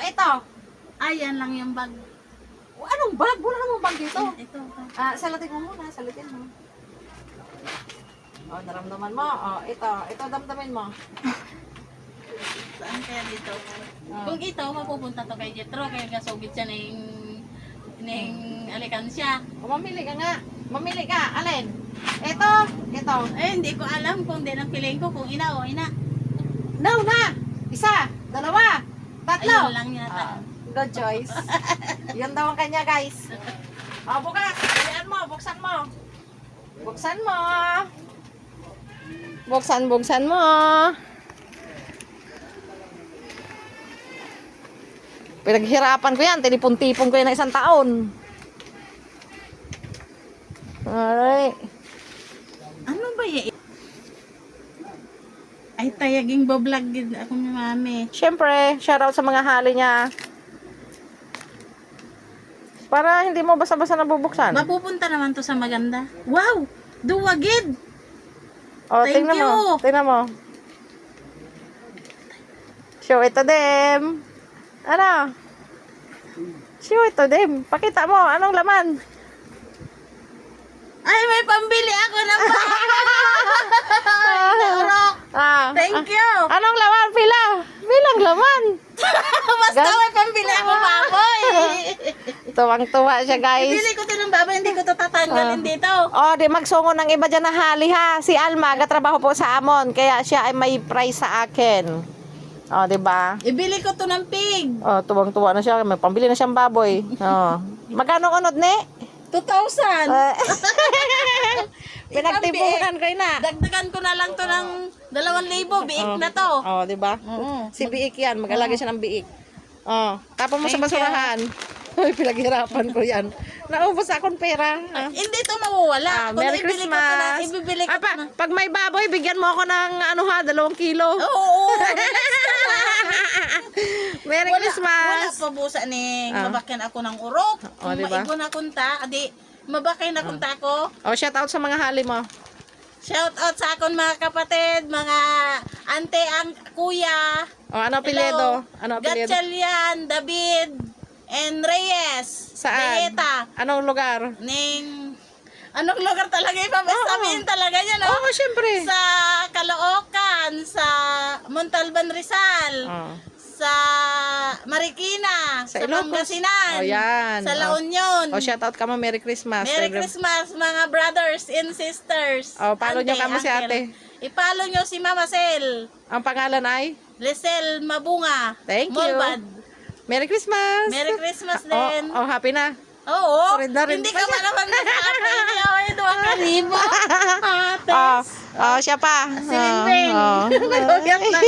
ito. Ayan lang yung bag. Anong bag? Wala namang bag dito. Ito. Salatin mo muna. Salatin mo. Naramdaman mo. Ito damdamin mo. Saan kaya dito? Kung ito, mapupunta to kay Jetro. Kaya gasugit siya ng alikansya. Mamili ka nga. Mamili ka. Alin? Ito. Hindi ko alam kung din ang piling ko. Kung ina o ina. No na. Isa. Dalawa. Tatlo. Ayun lang yata. Good choice. Yun daw ang kanya, guys. Bukas. Ayan mo. Buksan mo. Buksan mo. Buksan mo. Pinaghirapan ko yan. Tinipon-tipon ko yan na 1 taon. Alright. Ano ba yan? Ay, tayaging bablog din ako ni mami. Siyempre, shoutout sa mga hali niya. Para hindi mo basta-basta nabubuksan. Mapupunta naman to sa maganda. Wow! Duwagid! Thank Tingnan you. mo. Tingnan mo. Show ito dem. Ano? Show ito dem. Pakita mo. Anong laman? Ay, may pambili ako ng bahay! Thank you! Anong laman? Bilang laman. Basta may pambili ako baboy! Tuwang-tuwa siya, guys. Bibili ko ito ng baboy, hindi ko ito tatanggalin dito. Di magsungo ng iba dyan na hali ha. Si Alma, gatrabaho po sa Amon. Kaya siya ay may price sa akin. Diba? Ibili ko ito ng pig. Tuwang-tuwa na siya. May pambili na siyang baboy. Magkano unod, ne? 2,000. Pinagtipunan ko na. Dagdagan ko na lang to ng 2,000. Biik na to. Diba? Si Biik yan. Mag-alagay siya ng Biik. Tapos mo sa Thank you. basurahan. Uy, pinaghirapan ko yan. Naubos akong pera. Hindi ito mawawala. Kung Merry ibili ko Christmas. ibibili ko na. Pag may baboy, bigyan mo ako ng 2 kilo. Oo. Merry Wala Christmas. pa busa ni mabakyan ako ng urok. Diba? Maigo na kunta. Mabakay na kunta ko. Shout out sa mga hali mo. Shout out sa akon mga kapatid, mga ante, ang kuya. Ano apelyido? Ano apelyido? Gatchalian, David, and Reyes. Saan? Reyeta. Anong lugar? Anong lugar talaga sabihin talaga niya, no? Syempre. Sa Caloocan, sa Montalban, Rizal. Sa Marikina, sa Ilocos. Pangasinan, yan. sa La Union. Shout out ka mo, Merry Christmas. Merry Christmas, mga brothers and sisters. Follow nyo kamo si ate. I-follow nyo si Mama Sel. Ang pangalan ay? Lisel Mabunga. Thank you. Molbad. Merry Christmas. Merry Christmas din. Happy na. Oo. Rin Hindi ka pa naman nag-happy. Hindi ako yung 2,000. Ates. Siya pa. Silimbing. Nag-uyak na.